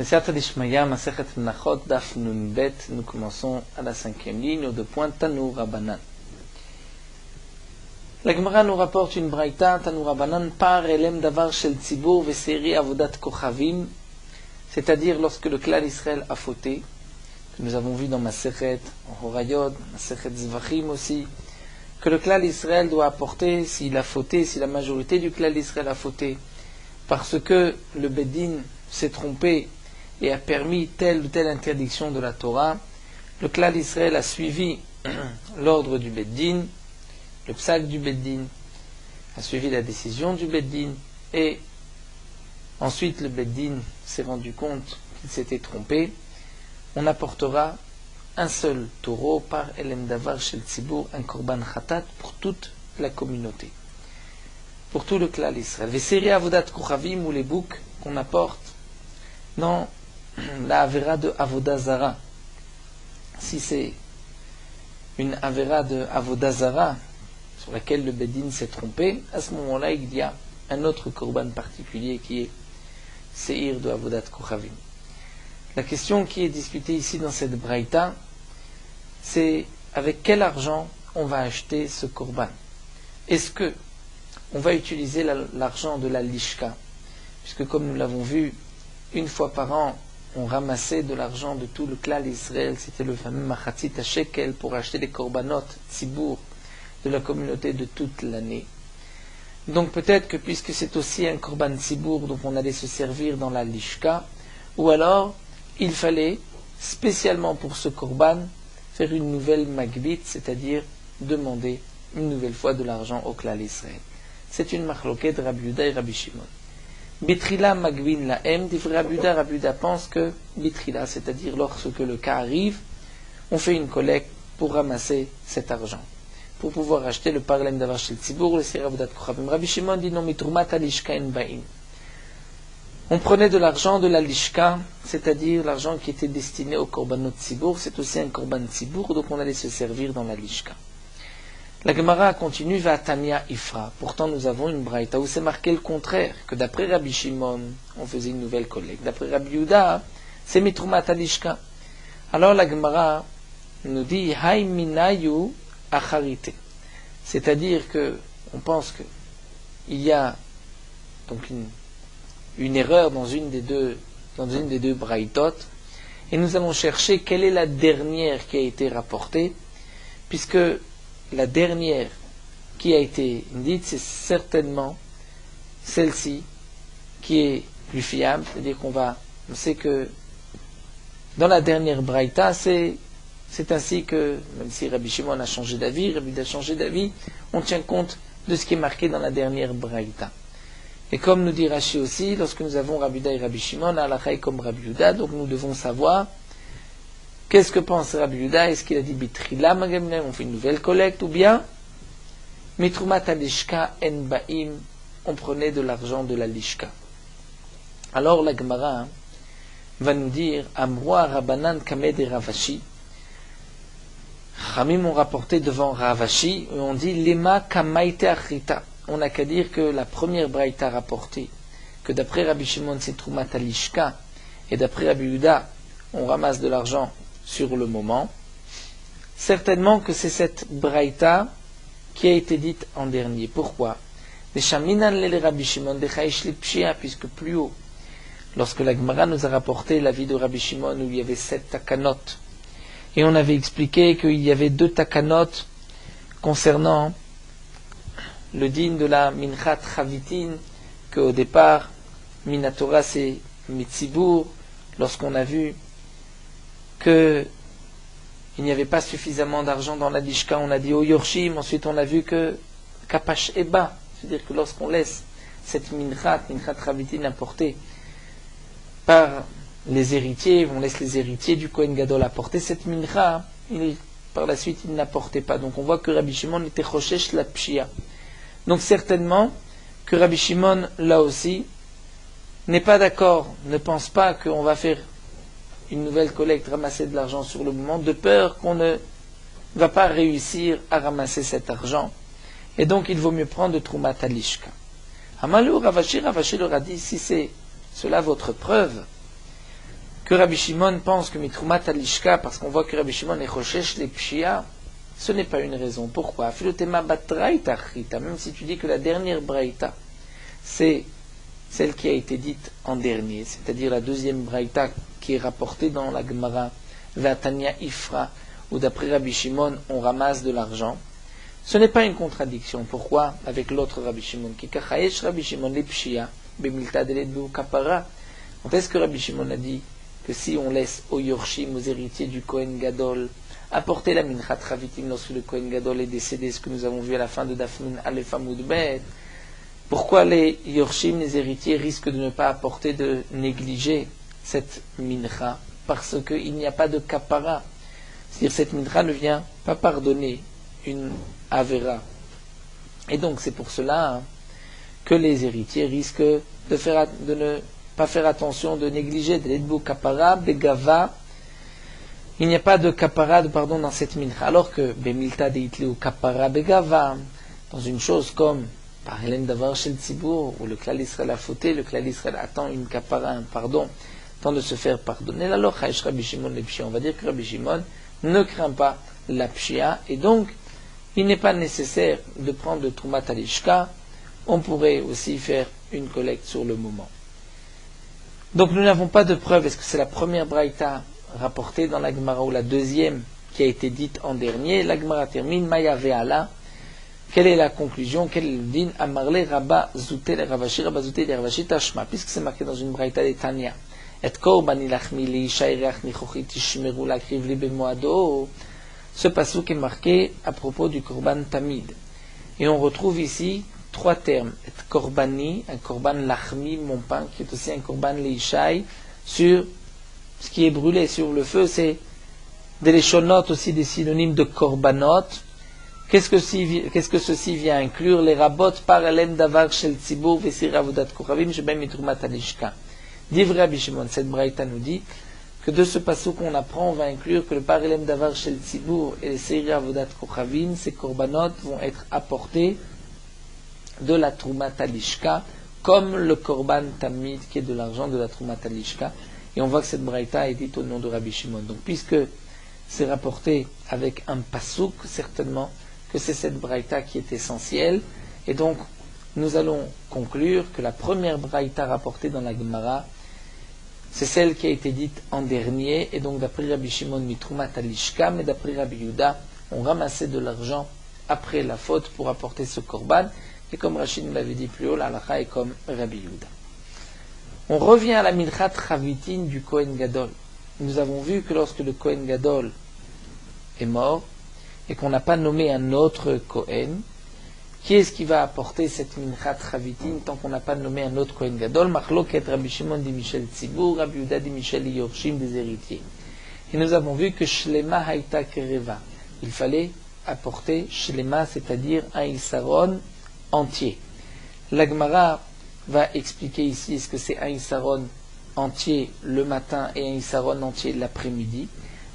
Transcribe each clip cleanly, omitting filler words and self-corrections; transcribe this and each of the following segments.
Mesiyata Dishmaya, Masechet Menachot, Daf Nun Bet, nous commençons à la 5e ligne, au 2 points, Tanu Rabbanan. La Gemara nous rapporte une braïta, Tanu Rabbanan, par Elem Davar Shel Tzibur Veseri Avodat Kochavim, c'est-à-dire lorsque le clan d'Israël a fauté, que nous avons vu dans Masechet, en Horayot, Masechet Zvachim aussi, que le clan d'Israël doit apporter, s'il a fauté, si la majorité du clan d'Israël a fauté, parce que le Beddin s'est trompé et a permis telle ou telle interdiction de la Torah, le clan d'Israël a suivi l'ordre du Beddin, le psak du Beddin, a suivi la décision du Beddin, et ensuite le Beddin s'est rendu compte qu'il s'était trompé. On apportera un seul taureau par Elem Davar Shel Tzibur, un korban khatat pour toute la communauté, pour tout le clan d'Israël. Veseri Avodat Kochavim, ou les boucs qu'on apporte dans la Avera de Avodah Zara. Si c'est une Avera de Avodah Zara sur laquelle le Beddin s'est trompé, à ce moment-là, il y a un autre korban particulier qui est Seir de Avodat Kochavim. La question qui est discutée ici dans cette braïta, c'est avec quel argent on va acheter ce korban. Est-ce que on va utiliser l'argent de la lishka, puisque comme nous l'avons vu, une fois par an, on ramassait de l'argent de tout le clan d'Israël, c'était le fameux machatzit à shekel pour acheter les korbanot tzibour de la communauté de toute l'année. Donc peut-être que puisque c'est aussi un korban tzibour, donc on allait se servir dans la lishka, ou alors il fallait spécialement pour ce korban faire une nouvelle magbit, c'est-à-dire demander une nouvelle fois de l'argent au clan d'Israël. C'est une machloket de Rabbi Yehuda et Rabbi Shimon. Bitrila magvin la M, Rabbi Yehuda pense que bitrila, c'est-à-dire lorsque le cas arrive, on fait une collecte pour ramasser cet argent, pour pouvoir acheter le parlem davar shel tzibur, le sir avodat kochavim. Rabbi Shimon dit non, mitrumat alishka en ba'in. On prenait de l'argent de la lishka, c'est-à-dire l'argent qui était destiné au korbanot tzibur, c'est aussi un korban tzibur, donc on allait se servir dans la lishka. La Gemara continue, va Tania Ifra. Pourtant, nous avons une braïta où c'est marqué le contraire, que d'après Rabbi Shimon, on faisait une nouvelle collecte. D'après Rabbi Yehuda, c'est mitrumat alishka. Alors la Gemara nous dit, Hay minayu acharite. C'est-à-dire que on pense que il y a donc une erreur dans une des deux braïtot, et nous allons chercher quelle est la dernière qui a été rapportée, puisque la dernière qui a été dite, c'est certainement celle-ci qui est plus fiable, c'est-à-dire on sait que dans la dernière braïta, c'est ainsi que, même si Rabbi Shimon a changé d'avis, Rabbi Yehuda a changé d'avis, on tient compte de ce qui est marqué dans la dernière braïta. Et comme nous dit Rashi aussi, lorsque nous avons Rabbi Yehuda et Rabbi Shimon, Halakha est comme Rabbi Yehuda, donc nous devons savoir qu'est-ce que pense Rabbi Yehuda. Est-ce qu'il a dit bitrila magamnem, on fait une nouvelle collecte, ou bien mitrumat alishka en ba'im, on prenait de l'argent de la lishka. Alors la Gemara va nous dire Amroa Rabbanan Kamed et Ravashi. Chamim ont rapporté devant Ravashi, et on dit Lema Kamaite Achrita. On n'a qu'à dire que la première braïta rapportée, que d'après Rabbi Shimon c'est Trumat alishka, et d'après Rabbi Yehuda on ramasse de l'argent sur le moment, certainement que c'est cette braïta qui a été dite en dernier. Pourquoi? Puisque plus haut, lorsque la Gemara nous a rapporté l'avis de Rabbi Shimon où il y avait 7 takanot, et on avait expliqué qu'il y avait 2 takanot concernant le din de la minchat chavitin, qu'au départ minatora c'est mitzibur, lorsqu'on a vu qu'il n'y avait pas suffisamment d'argent dans la lishka, on a dit au yorshim. Ensuite on a vu que kapash eba, c'est-à-dire que lorsqu'on laisse cette minchat chavitin apportée par les héritiers, on laisse les héritiers du Kohen Gadol apporter cette mincha, par la suite ils n'apportaient pas. Donc on voit que Rabbi Shimon était choshesh la pshia. Donc certainement que Rabbi Shimon là aussi n'est pas d'accord, ne pense pas qu'on va faire une nouvelle collecte, ramasser de l'argent sur le moment, de peur qu'on ne va pas réussir à ramasser cet argent, et donc il vaut mieux prendre de Trumat alishka. Amalou Ravashi leur a dit, si c'est cela votre preuve, que Rabbi Shimon pense que mitrumat alishka, parce qu'on voit que Rabbi Shimon est choshesh les pshia, ce n'est pas une raison. Pourquoi? Philotema batraïta chita, même si tu dis que la dernière braïta, c'est celle qui a été dite en dernier, c'est-à-dire la deuxième braïta qui est rapportée dans la Gemara, Vatania Ifra, où d'après Rabbi Shimon, on ramasse de l'argent. Ce n'est pas une contradiction. Pourquoi? Avec l'autre Rabbi Shimon, qui kachayesh Rabbi Shimon les pshia, bemilta deledbu kapara. Quand est-ce que Rabbi Shimon a dit que si on laisse aux Yorshim, aux héritiers du Kohen Gadol, apporter la Minchat Chavitim lorsque le Kohen Gadol est décédé, ce que nous avons vu à la fin de Dafnun Aleph Amud Bet, pourquoi les Yorshim, les héritiers, risquent de ne pas apporter, de négliger cette Mincha? Parce qu'il n'y a pas de kapara. C'est-à-dire cette Mincha ne vient pas pardonner une Avera. Et donc c'est pour cela que les héritiers risquent de ne pas faire attention, de négliger, de l'edbou kapara, begava. Il n'y a pas de kapara, pardon, dans cette mincha. Alors que bemilta deitli ou kapara begava, dans une chose comme par Hélène d'avoir chez le Tzibour, où le Klal Israël a fauté, le Klal Israël attend une kapara, un pardon, tant de se faire pardonner. Alors Chayesh Rabbi Shimon le pshia, on va dire que Rabbi Shimon ne craint pas la pshia, et donc il n'est pas nécessaire de prendre le Trumat Alishka. On pourrait aussi faire une collecte sur le moment. Donc nous n'avons pas de preuve. Est-ce que c'est la première braïta rapportée dans la Gemara ou la deuxième qui a été dite en dernier? La Gemara termine Maya ve'ala. Quelle est la conclusion? Quel est le din? Amarle Rabba Zouté le Ravashi, Rabba Zouté le Ravashi Tashma. Puisque c'est marqué dans une braïta de Tanya. Et korbani lachmi leisha ireach nichochit tishmeru lakriv li bemoado. Ce passouk est marqué à propos du korban tamid. Et on retrouve ici trois termes. Et korbani, un korban lachmi, mon pain, qui est aussi un korban leishai, sur ce qui est brûlé sur le feu. C'est des leshonot aussi, des synonymes de korbanot. Qu'est-ce que ceci vient inclure? Les rabot par elem davar shel tzibur vesir avodat kochavim shebem mitrumat alishka. Divrei Rabbi Shimon, cette braïta nous dit que de ce passouk qu'on apprend, on va inclure que le par elem davar shel tzibur et les seir avodat kochavim, ces korbanot vont être apportés de la Trumat Alishka, comme le Korban Tamid qui est de l'argent de la Trumat Alishka. Et on voit que cette braïta est dite au nom de Rabbi Shimon. Donc puisque c'est rapporté avec un pasouk, certainement que c'est cette braïta qui est essentielle. Et donc nous allons conclure que la première braïta rapportée dans la Gemara, c'est celle qui a été dite en dernier. Et donc d'après Rabbi Shimon, mitrumat alishka, mais d'après Rabbi Yehuda, on ramassait de l'argent après la faute pour apporter ce korban. Et comme Rachid nous l'avait dit plus haut, la halakha est comme Rabbi Yehuda. On revient à la Minchat Chavitin du Kohen Gadol. Nous avons vu que lorsque le Kohen Gadol est mort, et qu'on n'a pas nommé un autre Kohen, qui est-ce qui va apporter cette Minchat Chavitin tant qu'on n'a pas nommé un autre Kohen Gadol? Machloket Rabbi Shimon dit Michel Tzibour, Rabbi Yehuda dit Michel Yorshim, des héritiers. Et nous avons vu que Shlema Haïta Kereva, il fallait apporter Shlema, c'est-à-dire un Issaron entier. La Gemara va expliquer ici est-ce que c'est un Issaron entier le matin et un Issaron entier l'après-midi,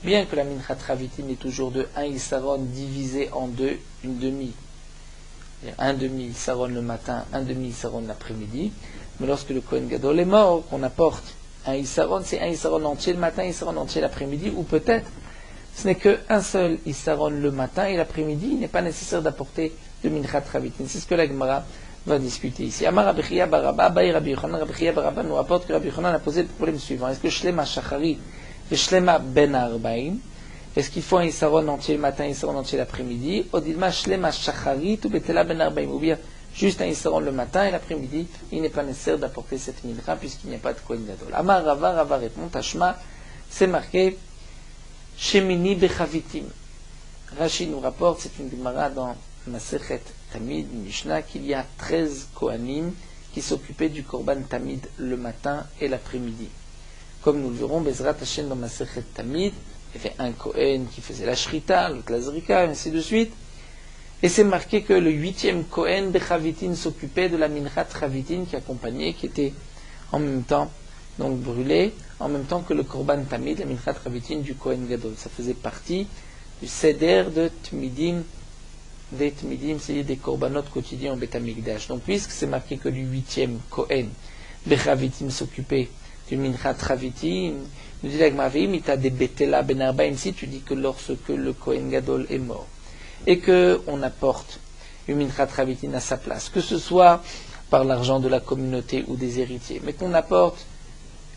bien que la Minchat Chavitin est toujours de un Issaron divisé en deux, une demi. Un demi-Issaron le matin, un demi-Issaron l'après-midi. Mais lorsque le Kohen Gadol est mort, qu'on apporte un Issaron, c'est un Issaron entier le matin, un Issaron entier l'après-midi, ou peut-être ce n'est qu'un seul Issaron le matin et l'après-midi, il n'est pas nécessaire d'apporter de Minchat Chavitin. C'est ce que la Gemara va discuter ici. Amar Rabbi Chia Barabba, Baï Rabbi Yochanan, Rabbi Chia Barabba nous rapporte que Rabbi Yochanan a posé le problème suivant. Est-ce que Shlema Shachari et Shlema Ben Arbaïm, est-ce qu'il faut un Issaron entier le matin, un Issaron entier l'après-midi? Odilma Shlema Shachari, tout Betela Ben Arbaïm, ou bien juste un Issaron le matin et l'après-midi, il n'est pas nécessaire d'apporter cette mincha puisqu'il n'y a pas de Kohen Gadol. Amar Rava répond, Tashma, c'est marqué Shemini Bechavitim. Rashi nous rapporte, c'est une Gemara dans Masechet Tamid, Mishnah, qu'il y a 13 Kohanim qui s'occupaient du Korban Tamid le matin et l'après-midi. Comme nous le verrons, Bezrat Hashem dans Masechet Tamid, il y avait un Kohen qui faisait la Shrita, l'autre la Zrika, et ainsi de suite. Et c'est marqué que le 8e Kohen Bechavitin s'occupait de la Minchat Chavitin qui accompagnait, qui était en même temps donc brûlé, en même temps que le Korban Tamid, la Minchat Chavitin du Kohen Gadol. Ça faisait partie du Seder de Tmidim, des Tmidim, c'est-à-dire des Korbanot quotidiens au Beth Amikdash. Donc puisque c'est marqué que le 8e Kohen Bechavitin s'occupait du Minchat Chavitim. Nous dit la Gemara, Mita de Betela Ben Arbaim, si tu dis que lorsque le Kohen Gadol est mort, et qu'on apporte une Minchat Chavitim à sa place, que ce soit par l'argent de la communauté ou des héritiers, mais qu'on apporte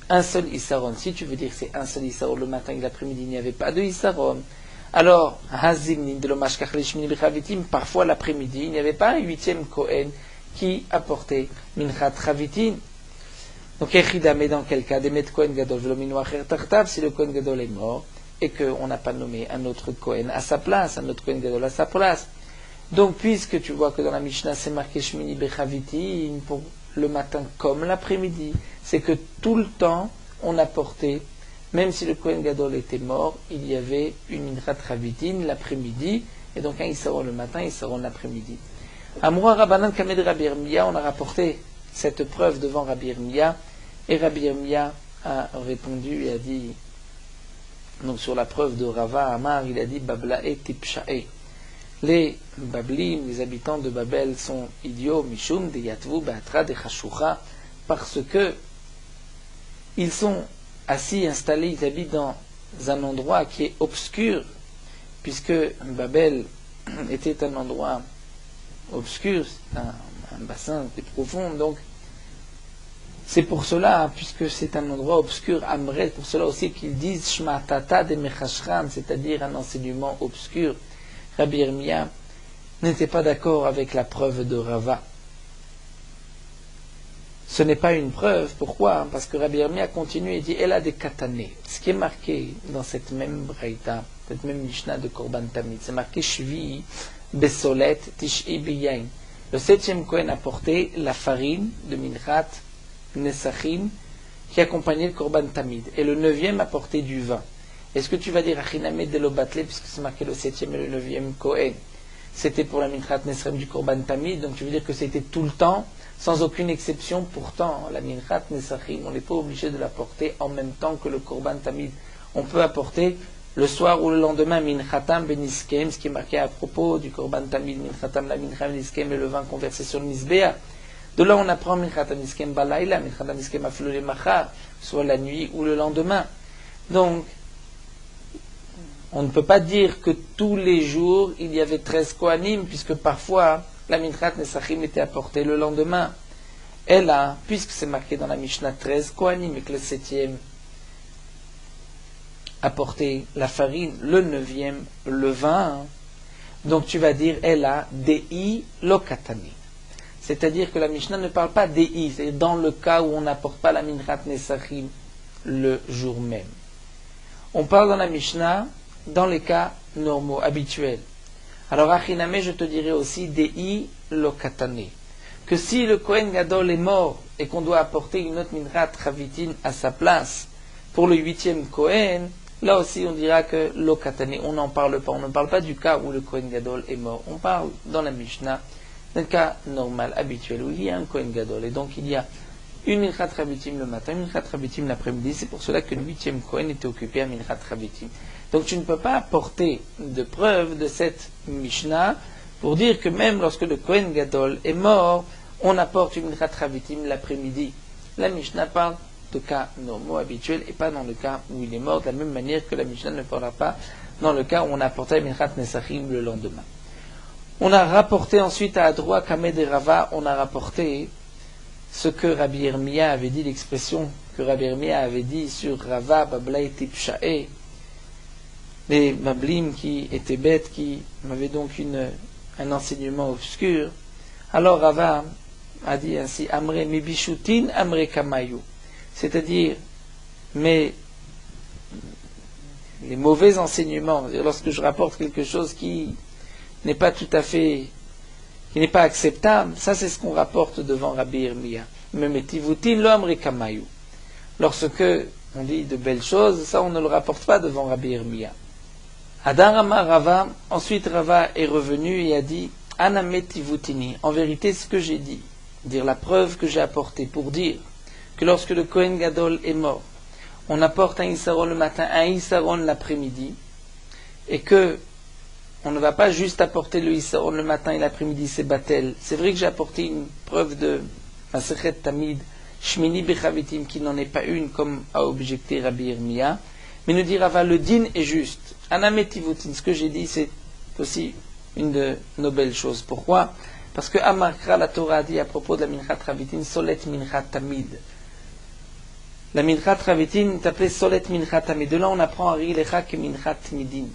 un seul Issaron. Si tu veux dire que c'est un seul Issaron le matin et l'après-midi, il n'y avait pas de Issaron. Alors, parfois l'après-midi, il n'y avait pas un 8e Kohen qui apportait Minchat Chavitim. Donc, mais dans quel cas, Demet Kohen Gadol, si le Kohen Gadol est mort et qu'on n'a pas nommé un autre Kohen à sa place, un autre Kohen Gadol à sa place. Donc, puisque tu vois que dans la Mishnah, c'est marqué Shmini Bechavitim pour le matin comme l'après-midi, c'est que tout le temps, on apportait, même si le Kohen Gadol était mort, il y avait une Minchat Chavitim l'après-midi, et donc un Issaron le matin, Issaron l'après-midi. Amroa Rabbanan Kamed Rabbi Yirmiyah, on a rapporté cette preuve devant Rabbi Yirmiyah, et Rabbi Yirmiyah a répondu et a dit, donc sur la preuve de Rava Amar, il a dit Bablae Tipshae. Les Bablim, les habitants de Babel sont idiots, Mishum, de Yatvu, Beatra, de Chashucha, parce que ils sont assis, installés, ils habitent dans un endroit qui est obscur, puisque Babel était un endroit obscur, un bassin très profond, donc c'est pour cela, puisque c'est un endroit obscur, Amret, pour cela aussi qu'ils disent Shma Tata de Mechashran, c'est-à-dire un enseignement obscur. Rabbi Yirmiyah n'était pas d'accord avec la preuve de Rava. Ce n'est pas une preuve, pourquoi? Parce que Rabbi Yirmiyah continue et dit Elle a des katané. Ce qui est marqué dans cette même braïta, cette même Mishnah de Korban Tamid, c'est marqué Shvi, Besolet, Tish'i Biyain. Le 7e Kohen a porté la farine de Minchat Nesachim qui accompagnait le Korban Tamid. Et le 9e a porté du vin. Est-ce que tu vas dire Achiname de l'Obatlé, puisque c'est marqué le 7e et le 9e Kohen? C'était pour la Minchat Nesachim du Korban Tamid, donc tu veux dire que c'était tout le temps, sans aucune exception. Pourtant, la Minchat Nesachim, on n'est pas obligé de la porter en même temps que le Korban Tamid. On peut apporter le soir ou le lendemain Minchatam Beniskem, ce qui est marqué à propos du Korban Tamid, Minchatam la Minchatam Beniskem et le vin conversé sur le Misbéa. De là, on apprend Minchatam Beniskem Balaïla, Minchatam Beniskem Aflule Machar, soit la nuit ou le lendemain. Donc, on ne peut pas dire que tous les jours il y avait 13 Kohanim, puisque parfois la Minchat Nesachim était apportée le lendemain. Et là, puisque c'est marqué dans la Mishnah 13 Kohanim et que le 7e apportait la farine, le 9e le vin, donc tu vas dire elle a Dei Lokatani. C'est-à-dire que la Mishnah ne parle pas Dei, c'est dans le cas où on n'apporte pas la Minchat Nesachim le jour même. On parle dans la Mishnah dans les cas normaux, habituels. Alors, Achiname, je te dirais aussi Dei Lokatane. Que si le Kohen Gadol est mort et qu'on doit apporter une autre Minchat Chavitim à sa place pour le 8e Kohen, là aussi on dira que Lokatane, on n'en parle pas. On ne parle pas du cas où le Kohen Gadol est mort. On parle dans la Mishnah d'un cas normal, habituel, où il y a un Kohen Gadol. Et donc il y a une Minchat Chavitim le matin, une Minchat Chavitim l'après-midi. C'est pour cela que le 8e Kohen était occupé à Minchat Chavitim. Donc tu ne peux pas apporter de preuve de cette Mishnah pour dire que même lorsque le Kohen Gadol est mort, on apporte une Minchat Chavitim l'après-midi. La Mishnah parle de cas normaux, habituels, et pas dans le cas où il est mort, de la même manière que la Mishnah ne parlera pas dans le cas où on apportait Minchat Nesachim le lendemain. On a rapporté ensuite à Adroa, Kamed et Rava, on a rapporté ce que Rabbi Yirmiyah avait dit, l'expression que Rabbi Yirmiyah avait dit sur Rava, Bablae Tipshae, les Bablim qui étaient bêtes, qui avaient donc un enseignement obscur. Alors Rava a dit ainsi, Amre mebishutin, Amre kamayu. C'est-à-dire, mais les mauvais enseignements, lorsque je rapporte quelque chose qui n'est pas tout à fait, qui n'est pas acceptable, ça c'est ce qu'on rapporte devant Rabbi Yirmiyah. Mais metivutin lo Amre kamayu. Lorsque on dit de belles choses, ça on ne le rapporte pas devant Rabbi Yirmiyah. Adar Amar Rava, ensuite Rava est revenu et a dit Anametivutini, en vérité ce que j'ai dit, dire la preuve que j'ai apportée pour dire que lorsque le Kohen Gadol est mort, on apporte un Issaron le matin, un Issaron l'après-midi, et que on ne va pas juste apporter le Issaron le matin et l'après-midi, c'est Batel. C'est vrai que j'ai apporté une preuve de Masechet Tamid Shmini bechavitim, qui n'en est pas une, comme a objecté Rabbi Yirmiyah. Mais nous dit Rava, le din est juste. Anametivutin, ce que j'ai dit, c'est aussi une de nos belles choses. Pourquoi? Parce que Amarkra, la Torah a dit à propos de la Minchat Ravitin, Solet Minchat Tamid. La Minchat Ravitin est appelée Solet Minchat Tamid. De là, on apprend à Rilecha que Minchat Midin.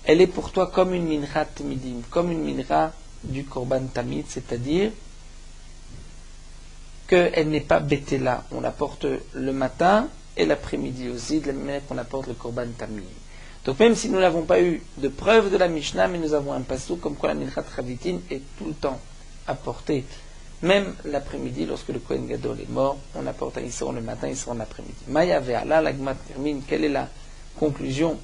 Elle est pour toi comme une Minchat Midin, comme une Mincha du Korban Tamid, c'est-à-dire qu'elle n'est pas bétela. On la porte le matin et l'après-midi aussi, de la même manière qu'on apporte le Korban Tamid. Donc même si nous n'avons pas eu de preuve de la Mishnah, mais nous avons un passou comme quoi la Minchat Ravitin est tout le temps apportée. Même l'après-midi, lorsque le Kohen Gadol est mort, on apporte un Issaron le matin, Issaron l'après-midi. Maya Ve'ala, la Gemara termine, quelle est la conclusion?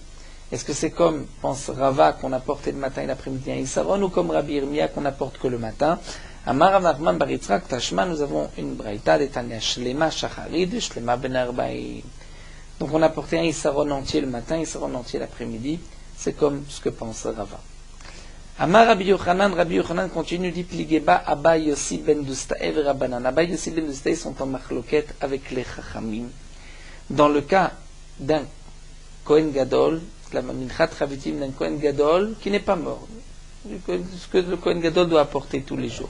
Est-ce que c'est comme pense Rava qu'on apporte le matin et l'après-midi un Issaron, ou comme Rabbi Yirmiyah qu'on apporte que le matin? Amar Rav Nachman bar Yitzchak Tashma, nous avons une braïta d'Etania Shlema Shacharid, Shlema Ben Arbaïm. Donc on a porté un Issaron entier le matin, un Issaron entier l'après-midi. C'est comme ce que pense Rava. Amar Rabbi Yochanan continue, dit Pligeba Abba Yossi ben Dustae ve Rabbanan. Abba Yossi ben Dustae sont en machloket avec les Chachamim. Dans le cas d'un Kohen Gadol, la Minchat Ravitim d'un Kohen Gadol qui n'est pas mort, ce que le Kohen Gadol doit apporter tous les jours.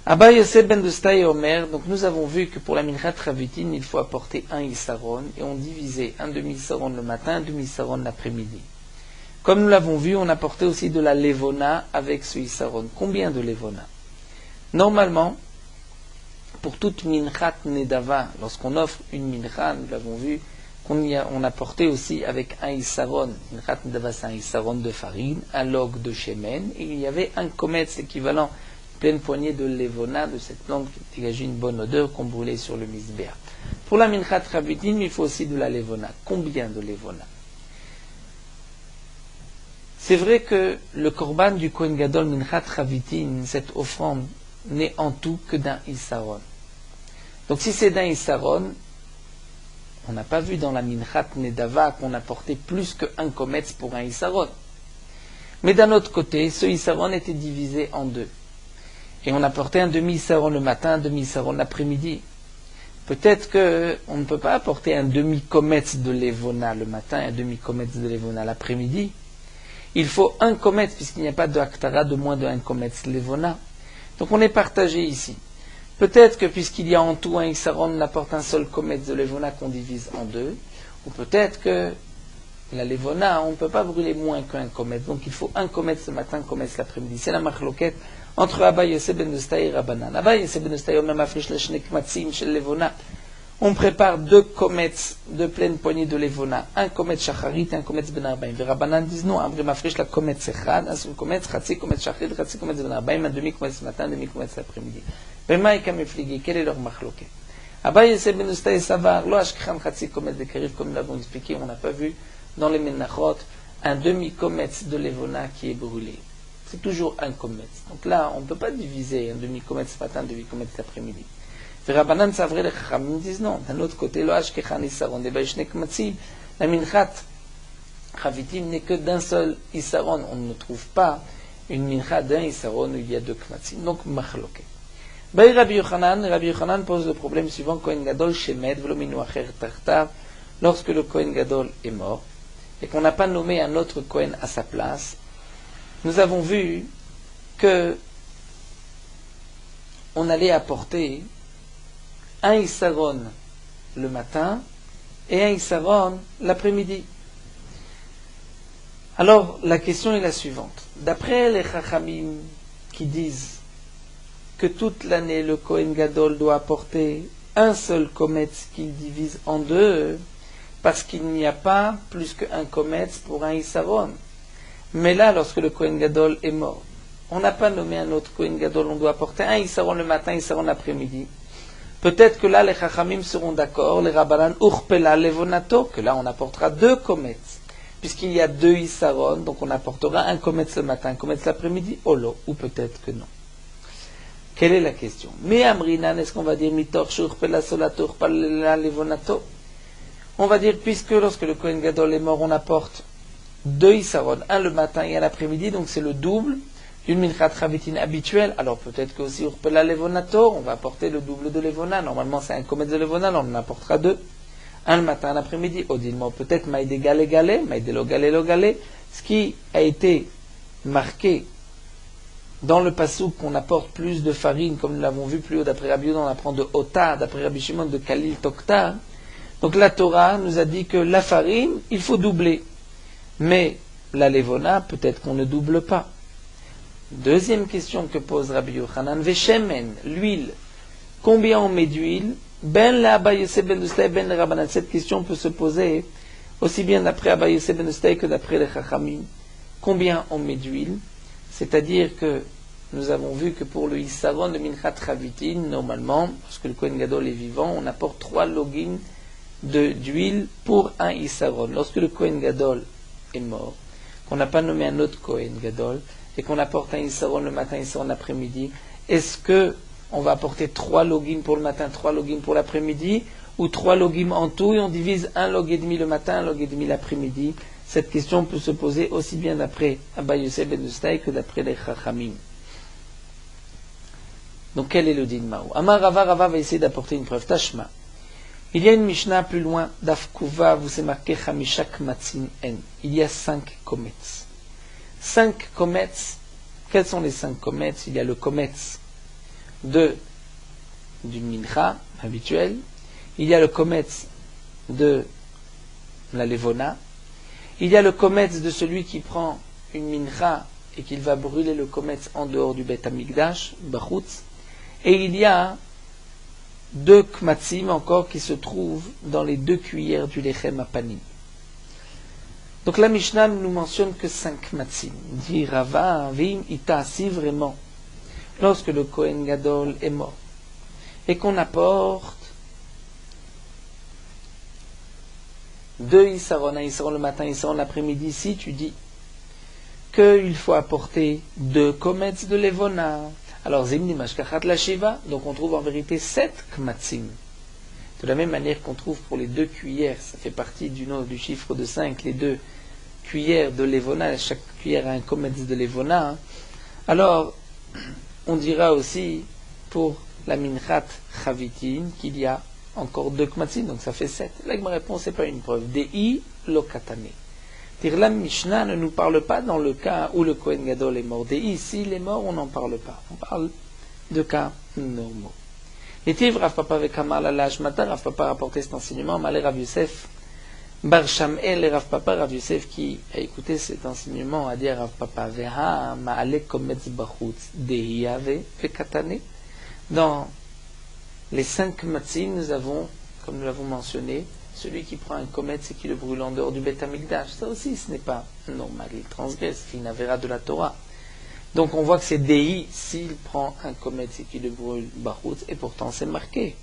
Abba Yosef ben Dustae Omer, donc nous avons vu que pour la Minchat Ravitin, il faut apporter un Issaron, et on divisait un demi-Issaron le matin, un demi-Issaron l'après-midi. Comme nous l'avons vu, on apportait aussi de la Levona avec ce Issaron. Combien de Levona? Normalement, pour toute Minchat Nedava, lorsqu'on offre une Mincha, nous l'avons vu, on apportait aussi avec un Issaron. Minchat Nedava, c'est un Issaron de farine, un log de shemen, et il y avait un kometz équivalent, pleine poignée de levona, de cette plante qui dégageait une bonne odeur qu'on brûlait sur le misbéa. Pour la Minchat Ravitin, il faut aussi de la levona. Combien de levona? C'est vrai que le korban du Kohen Gadol Minchat Ravitin, cette offrande, n'est en tout que d'un Issaron. Donc si c'est d'un Issaron, on n'a pas vu dans la Minchat Nedava qu'on apportait plus qu'un kometz pour un Issaron. Mais d'un autre côté, ce Issaron était divisé en deux. Et on apportait un demi-Issaron le matin, un demi-Issaron l'après-midi. Peut-être qu'on ne peut pas apporter un demi-kometz de Levona le matin et un demi-kometz de Levona l'après-midi. Il faut un kometz, puisqu'il n'y a pas de Haktara de moins de un kometz Levona. Donc on est partagé ici. Peut-être que puisqu'il y a en tout un Issaron, on apporte un seul kometz de Levona qu'on divise en deux. Ou peut-être que la Levona, on ne peut pas brûler moins qu'un kometz. Donc il faut un kometz le matin, un kometz l'après-midi. C'est la machloket entre Abba Yosef ben Dustae et Rabbanan. Abba Yosef ben Dustae, même affiche le shnek matzim chez Levona. On prépare deux kometz de pleine poignée de Levona. Un kometz shacharit et un kometz ben arbaim. Les Rabbanan disent non, Amri mafrish la kometz echad, un seul kometz, chatzi kometz shacharit, chatzi kometz ben arbaim, un demi-kometz le matin, un demi-kometz l'après-midi. Bema et kamefligi, quel est leur machloket? Abba Yosef ben Dustae savar, lo ashkhan chatzi kometz de karif, comme nous l'avons expliqué, on n'a pas vu dans les menachot un demi-kometz de Levona qui est brûlé. C'est toujours un kometz. Donc là, on ne peut pas diviser un demi-kometz ce matin, un demi-kometz l'après-midi. Les Rabbanan, c'est vrai, les Chachamim disent non. D'un autre côté, le Hashkechan Issaron, des Baishnek Matzim, la Minchat Ravitim n'est que d'un seul Issaron. On ne trouve pas une Minchat d'un Issaron où il y a deux Kmatzim. Donc, Machloket. Rabbi Yochanan pose le problème suivant, Kohen Gadol Shemed, Vlominu Acher Tartav, lorsque le Kohen Gadol est mort, et qu'on n'a pas nommé un autre Kohen à sa place. Nous avons vu que on allait apporter un Issaron le matin et un Issaron l'après-midi. Alors, la question est la suivante. D'après les Chachamim qui disent que toute l'année le Kohen Gadol doit apporter un seul kometz qu'il divise en deux, parce qu'il n'y a pas plus qu'un kometz pour un Issaron. Mais là, lorsque le Kohen Gadol est mort, on n'a pas nommé un autre Kohen Gadol, on doit apporter un Issaron le matin, un Issaron l'après-midi. Peut-être que là, les Chachamim seront d'accord, les Rabbanan Urpela Levonato, que là, on apportera deux kometz. Puisqu'il y a deux Issaron, donc on apportera un kometz le matin, un kometz l'après-midi, ou peut-être que non. Quelle est la question? Mais Amrinan, est-ce qu'on va dire Mitor Urpela Solato, Urpela Levonato? On va dire, puisque lorsque le Kohen Gadol est mort, on apporte deux Issaron, un le matin et un l'après-midi, donc c'est le double. d'une minchat chavitin habituelle, alors peut-être que aussi urpela levonato, on va apporter le double de levona. Normalement c'est un kometz de levona, on en apportera 2. Un le matin, un l'après-midi. Odilmo, peut-être maïde galé galé, maïde lo galé. Ce qui a été marqué dans le passouk qu'on apporte plus de farine, comme nous l'avons vu plus haut d'après Rabbi Yehuda, on apprend de Ota, d'après Rabbi Shimon de Kalil Tokta. Donc la Torah nous a dit que la farine, il faut doubler. Mais la levona, peut-être qu'on ne double pas. Deuxième question que pose Rabbi Yochanan, Veshemen, l'huile. Combien on met d'huile? Ben la Abba Yosef ben Ustay, ben le Rabbanan. Cette question peut se poser aussi bien d'après Abba Yosef ben Ustay que d'après les Chachamim. Combien on met d'huile? C'est-à-dire que nous avons vu que pour le Issaron de Minchat Chavitin, normalement, lorsque le Kohen Gadol est vivant, on apporte 3 login d'huile pour un Issaron. Lorsque le Kohen Gadol est mort, qu'on n'a pas nommé un autre Kohen Gadol, et qu'on apporte un Issaron le matin, Issaron l'après-midi, est-ce que on va apporter 3 login pour le matin, 3 login pour l'après-midi, ou 3 login en tout, et on divise un log et demi le matin, un log et demi l'après-midi? Cette question peut se poser aussi bien d'après Abba Yosef ben Ustay que d'après les Chachamim. Donc quel est le din Mao? Amar Rava va essayer d'apporter une preuve. Tashma. Il y a une Mishnah plus loin, Dafkuva, vous c'est marqué Chamishak Matzin En. Il y a 5 komets. 5 komets. Quels sont les 5 komets? Il y a le komets du mincha habituel. Il y a le komets de la levona. Il y a le kometz de celui qui prend une mincha et qu'il va brûler le kometz en dehors du Beth Amikdash, Bachutz. Et il y a 2 kmatzim encore qui se trouvent dans les 2 cuillères du lechem apanim. Donc la Mishnah ne nous mentionne que 5 kmatzim. Dit Rava, Vim ita, si vraiment, lorsque le Kohen Gadol est mort, et qu'on apporte 2 Issaron, un Issaron le matin, un Issaron l'après-midi, si tu dis qu'il faut apporter 2 komets de levona, alors Zimni Mashkachat la Shiva, donc on trouve en vérité 7 kmatzim. De la même manière qu'on trouve pour les 2 cuillères, ça fait partie du chiffre de 5, les 2 cuillères de levona, chaque cuillère a un kometz de levona, alors on dira aussi pour la minchat chavitin qu'il y a encore 2 kmatzim, donc ça fait 7. Là, ma réponse, c'est pas une preuve. Dei lo katane. Dire la Mishnah ne nous parle pas dans le cas où le Kohen Gadol est mort. Dei, s'il est mort, on n'en parle pas. On parle de cas normaux. Et Tiv Rav Papa avec Kamal ala Hashmata, Rav Papa rapportait cet enseignement, Malé Rav Yosef, Bar Shamel et Rav Papa, Rav Yosef qui a écouté cet enseignement a dit à Rav Papa, Veha ma'ale kometz bachutz, Dei ave ve katane. Dans les 5 matzim, nous avons, comme nous l'avons mentionné, celui qui prend un kometz et qui le brûle en dehors du Beth Amikdash. Ça aussi, ce n'est pas normal. Il transgresse, il n'avéra de la Torah. Donc on voit que c'est Dei s'il prend un kometz et qu'il le brûle bachutz, et pourtant c'est marqué.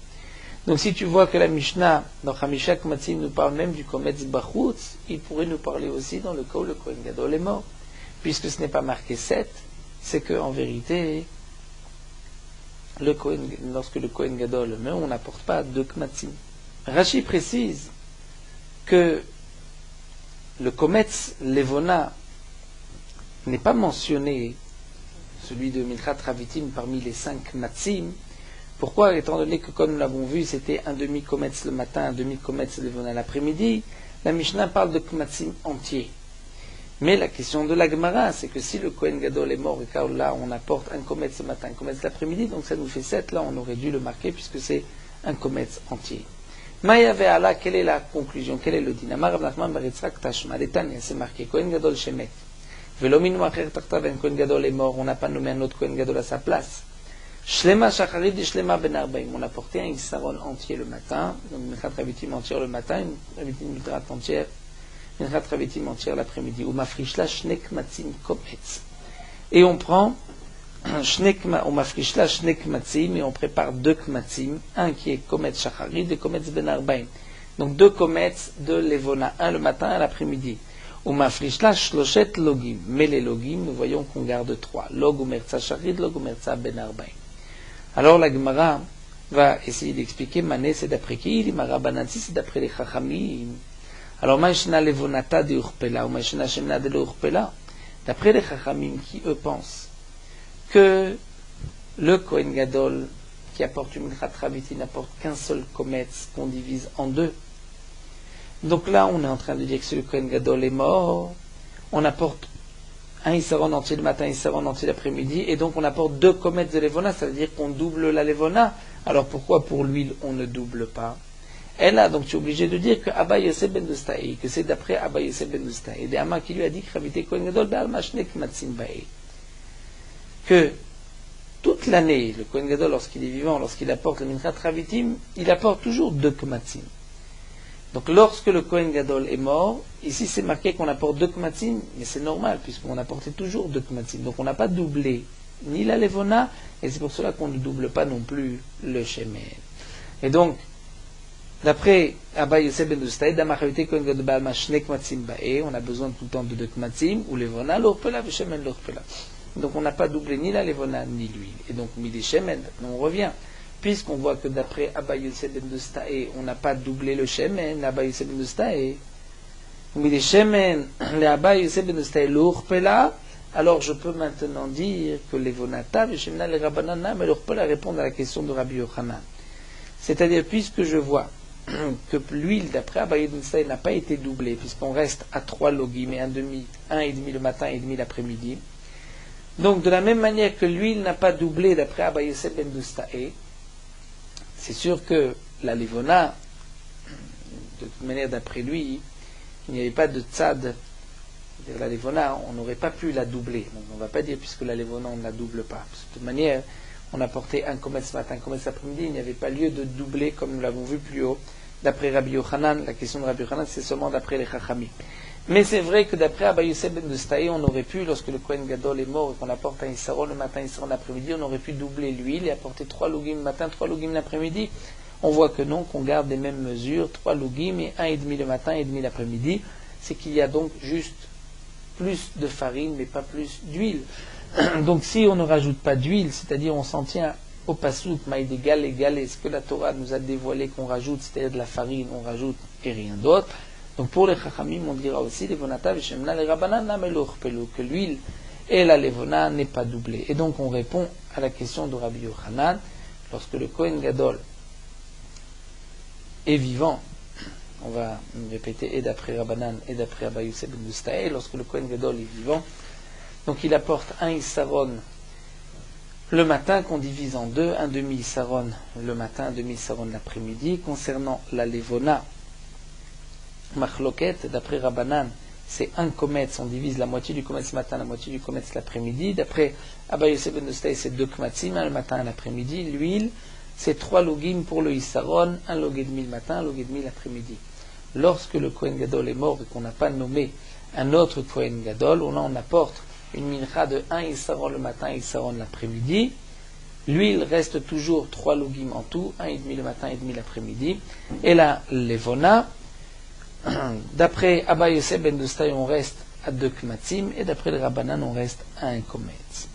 Donc si tu vois que la Mishnah, dans Chamishak Matzim, nous parle même du kometz bachutz, il pourrait nous parler aussi dans le cas où le Kohen Gadol est mort. Puisque ce n'est pas marqué 7, c'est qu'en vérité, lorsque le Kohen Gadol meurt, on n'apporte pas 2 kmatzim. Rashi précise que le kometz levona n'est pas mentionné, celui de Minchat Chavitin, parmi les 5 kmatzim. Pourquoi? Étant donné que, comme nous l'avons vu, c'était un demi-kometz le matin, un demi-kometz levona l'après-midi, la Mishnah parle de kmatzim entier. Mais la question de la Gemara, c'est que si le Kohen Gadol est mort, et car là on apporte un kometz le matin, un kometz l'après-midi, donc ça nous fait 7, là on aurait dû le marquer puisque c'est un kometz entier. Maya ve'ala, quelle est la conclusion? Quel est le din? Amar Rav Nachman bar Yitzchak Tashma, Detanya, c'est marqué Kohen Gadol shemet. Velo minu acher tartav, un Kohen Gadol est mort, on n'a pas nommé un autre Kohen Gadol à sa place. Shlema shacharit shlema ben arbaim, on a porté un Issaron entier le matin, donc une Minchat Chavitim entière le matin, une Chavitim Minchat entière, Minchat Chavitim entière l'après-midi. Ou mafrishla shnek matzim kometz. Et on prend on mafrishla shnek matzim et on prépare 2 kmatzim, un qui est kometz shacharit et kometz ben arbaim. Donc 2 kometz de levona, un le matin, un l'après-midi. Ou mafrishla shloshet logim. Mais les logim, nous voyons qu'on garde 3. Log ou merza shacharit, log ou merza ben arbaim. Alors la Gemara va essayer d'expliquer, Mané c'est d'après qui? L'Imara Banansi c'est d'après les Chachamim. Alors Maïshna Levonata de Urpela ou Maïshna Shemna de Urpela, d'après les Chachamim qui eux pensent que le Kohen Gadol qui apporte une Minchat Raviti n'apporte qu'un seul kometz qu'on divise en deux. Donc là, on est en train de dire que si le Kohen Gadol est mort, on apporte un Issaron entier le matin, un Issaron entier l'après-midi, et donc on apporte 2 kometz de Levona, ça veut dire qu'on double la Levona. Alors pourquoi pour l'huile on ne double pas? Et là, donc tu es obligé de dire que Abba Yosef ben Dostaï, que c'est d'après Abba Yosef ben Dostaï, et Ama qui lui a dit que Ravité Kohen Gadol be'alma shnek matzim bae, que toute l'année, le Kohen Gadol, lorsqu'il est vivant, lorsqu'il apporte le Minchat Ravitim, il apporte toujours 2 kmatzim. Donc lorsque le Kohen Gadol est mort, ici c'est marqué qu'on apporte 2 kmatzim, mais c'est normal, puisqu'on apportait toujours 2 kmatzim. Donc on n'a pas doublé ni la Levona, et c'est pour cela qu'on ne double pas non plus le Shemen. Et donc, d'après Abba Yosef ben Dostaï, Damachavité Kohen Gadol be'alma shnek kmatzim bae, on a besoin tout le temps de 2 kmatzim, ou Levona l'orpela, ve Shemen l'orpela. Donc on n'a pas doublé ni la Levona ni l'huile. Et donc Mili Shemen, on revient. Puisqu'on voit que d'après Abba Yosef ben Dostaï, on n'a pas doublé le Shemen, Abba Yosef ben Dostaï, Mili Shemen, le Abba Yosef ben Dostaï l'orpela, alors je peux maintenant dire que Levonata, Veshemna, le Rabbanana, mais l'orpela répondent à la question de Rabbi Yochanan. C'est-à-dire, puisque je vois que l'huile d'après Abba Yosef ben Dostaï n'a pas été doublée, puisqu'on reste à 3 logim et 1,5 le matin et demi l'après-midi, donc de la même manière que l'huile n'a pas doublé d'après Abba Yosef ben Dostaï, c'est sûr que la Levona, de toute manière d'après lui, il n'y avait pas de tzad, la Levona, on n'aurait pas pu la doubler. Donc on ne va pas dire puisque la Levona on ne la double pas. Parce que de toute manière, on apportait un kometz matin, un kometz après-midi, il n'y avait pas lieu de doubler comme nous l'avons vu plus haut. D'après Rabbi Yochanan, la question de Rabbi Yochanan c'est seulement d'après les Chachamim. Mais c'est vrai que d'après Abba Yosef ben Dostaï, on aurait pu, lorsque le Kohen Gadol est mort et qu'on apporte un Issaron le matin, un Issaron l'après-midi, on aurait pu doubler l'huile et apporter 3 logim le matin, 3 logim l'après-midi. On voit que non, qu'on garde les mêmes mesures, 3 logim et 1,5 le matin et demi l'après-midi. C'est qu'il y a donc juste plus de farine, mais pas plus d'huile. Donc si on ne rajoute pas d'huile, c'est-à-dire on s'en tient au pasouk, maïd égal, ce que la Torah nous a dévoilé qu'on rajoute, c'est-à-dire de la farine, on rajoute et rien d'autre. Donc pour les Chachamim, on dira aussi Levonata v'shemna le Rabbanana melorpelu, que l'huile et la Levona n'est pas doublée. Et donc on répond à la question de Rabbi Yochanan, lorsque le Kohen Gadol est vivant, on va répéter et d'après Rabbanan et d'après Abba Yosef ben Dostaï, lorsque le Kohen Gadol est vivant, donc il apporte un Issaron le matin qu'on divise en 2, un demi-Issaron le matin, un demi-Issaron l'après-midi. Concernant la Levona, Machloket, d'après Rabbanan, c'est un kometz, on divise la moitié du kometz matin, la moitié du kometz l'après-midi. D'après Abba Yosef ben Dostaï, c'est 2 kmatzim, un le matin, un l'après-midi. L'huile, c'est 3 logim pour le Issaron, un log et demi le matin, un log et demi l'après-midi. Lorsque le Kohen Gadol est mort et qu'on n'a pas nommé un autre Kohen Gadol, on apporte une mincha de 1 Issaron le matin, 1 Issaron l'après-midi. L'huile reste toujours 3 logim en tout, 1,5 le matin et demi l'après-midi. Et la Levona, d'après Abba Yosef ben Dostaï, on reste à 2 kmatzim, et d'après le Rabbanan, on reste à 1 kometz.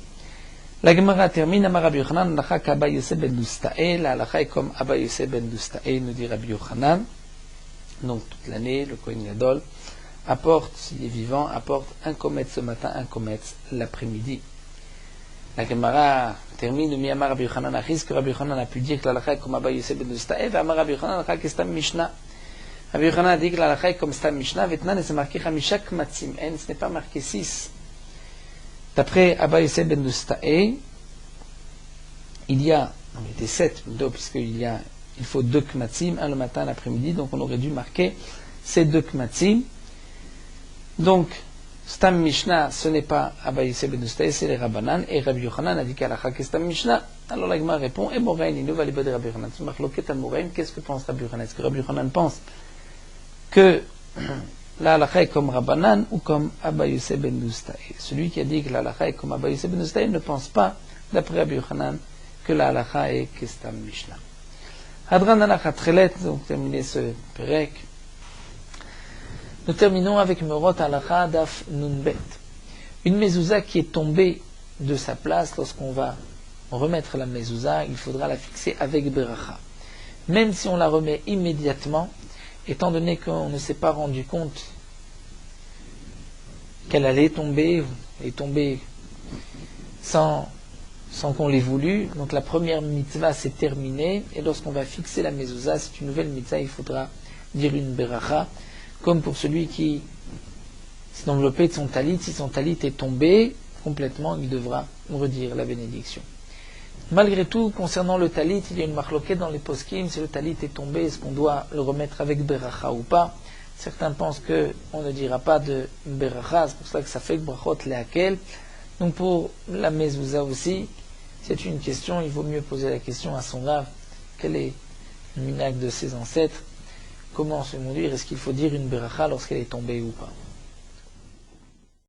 La Gemara termine, Amar Rabbi Yochanan, l'alacha qu'Abba Yosef ben Dostaï, la halacha est comme Abba Yosef ben Dostaï, nous dit Rabbi Yochanan. Donc toute l'année, le Kohen Gadol apporte, s'il est vivant, apporte 1 kometz le matin, 1 kometz l'après-midi. La Gemara termine, mi Amar Rabbi Yochanan achis, que Rabbi Yochanan a pu dire que l'alacha est comme Abba Yosef ben Dostaï, et Amar Rabbi Yochanan, l'alacha qu'est Mishnah. Rabbi Yochanan a dit que l'alacha est comme Stam Mishnah, Vetnan, et c'est marqué Chamisha Kmatzim, ce n'est pas marqué 6. D'après Abba Yosef ben Dostaï, il y a, on était 7 plutôt, puisqu'il faut 2 kmatzim, un le matin, l'après-midi, donc on aurait dû marquer ces 2 kmatzim. Donc, Stam Mishnah, ce n'est pas Abba Yosef ben Dostaï, c'est les Rabbanan, et Rabbi Yochanan a dit qu'Alacha qu'est Stam Mishnah. Alors la Gemara répond, et Morain, il nous va les de Rabbi Yochanan. C'est marqué à Morain, qu'est-ce que pense Rabbi Yochanan? Est-ce que Rabbi Yochanan pense que la halacha est comme Rabbanan ou comme Abba Yosef ben Dostaï? Celui qui a dit que la halacha est comme Abba Yosef ben Dostaï ne pense pas, d'après Rabbi Yochanan, que la halacha est Kestam Mishnah. Hadran halacha Trelet, donc terminer ce perek. Nous terminons avec Merot halacha Daf Nunbet. Une mezouza qui est tombée de sa place, lorsqu'on va remettre la mezouza, il faudra la fixer avec beracha. Même si on la remet immédiatement, étant donné qu'on ne s'est pas rendu compte qu'elle allait tomber, et tomber sans sans qu'on l'ait voulu. Donc la première mitzvah s'est terminée, et lorsqu'on va fixer la mezouza, c'est une nouvelle mitzvah, il faudra dire une beracha, comme pour celui qui s'est enveloppé de son talit. Si son talit est tombé complètement, il devra redire la bénédiction. Malgré tout, concernant le talit, il y a une marloquette dans les poskim. Si le talit est tombé, est-ce qu'on doit le remettre avec beracha ou pas? Certains pensent qu'on ne dira pas de beracha, c'est pour ça que ça fait que brachot lehakel. Donc pour la mezouza aussi, c'est une question, il vaut mieux poser la question à son rave. Quel est le minhag de ses ancêtres? Comment se conduire? Est-ce qu'il faut dire une beracha lorsqu'elle est tombée ou pas?